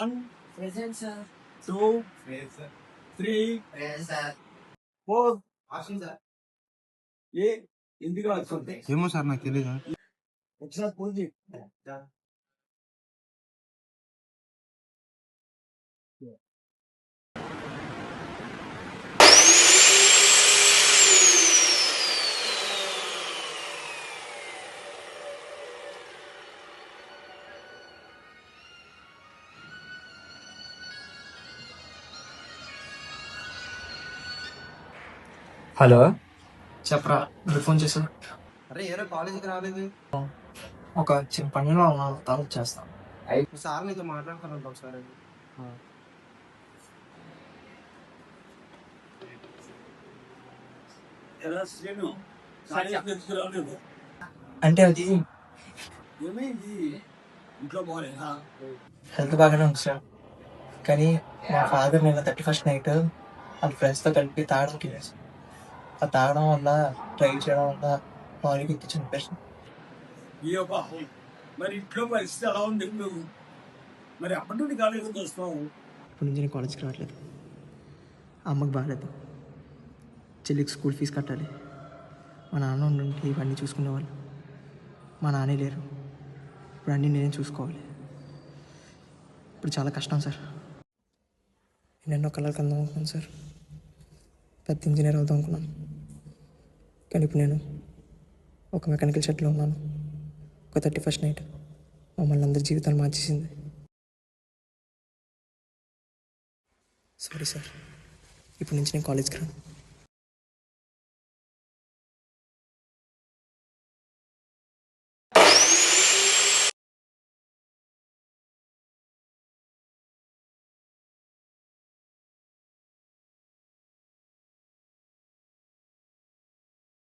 1 present sir. 2 3 sir. 4 sir. ఏ ఎందుకు రాసుకుంటే ఏమో సార్ నాకు తెలియదు. ఒకసారి పూజ హలో, చెప్పరా, మీరు ఫోన్ చేశారు? అరే ఏరో కాలేజీకి రాలేదు. ఒక చిన్న పనిలో ఉన్నాను, తర్వాత చేస్తాను. సార్ నీతో మాట్లాడుతానంట ఒకసారి. ఎలా శ్రీను కాలేజ్ తెలుసుకురాలేదు అంటే అది ఏమైంది ఇంట్లో బాగాలేదా హెల్త్ బాగానే ఉంది సార్, కానీ మా ఫాదర్ నిన్న 31st నైట్ వాళ్ళ ఫ్రెండ్స్తో కలిపి తాగడానికి వెళ్ళారు. ఆ తాగడం వల్ల డ్రైవ్ చేయడం వల్ల మార్నింగ్ ఎక్కి చనిపోయారు. అయ్యో పాపం మరి ఇంట్లో పరిస్థితి ఎలా ఉంది నువ్వు మరి అప్పటి నుండి కాలేజీకి వస్తావు ఇప్పటి నుంచి నేను కాలేజ్కి రావట్లేదు. అమ్మకి బాగాలేదు, చెల్లికి స్కూల్ ఫీజు కట్టాలి. మా నాన్న ఉండి ఇవన్నీ చూసుకునేవాళ్ళు. మా నాన్నే లేరు, ఇప్పుడు అన్నీ నేనే చూసుకోవాలి. ఇప్పుడు చాలా కష్టం సార్. నేను ఎన్నో కళలు కందాం అనుకున్నాను సార్, పెద్ద ఇంజనీర్ అవుదాం అనుకున్నాను. కానీ ఇప్పుడు నేను ఒక మెకానికల్ షెడ్లో ఉన్నాను. ఒక 31st నైట్ మమ్మల్ని అందరి జీవితాలు మార్చేసింది. సారీ సార్, ఇప్పటి నుంచి నేను కాలేజ్కి రాను.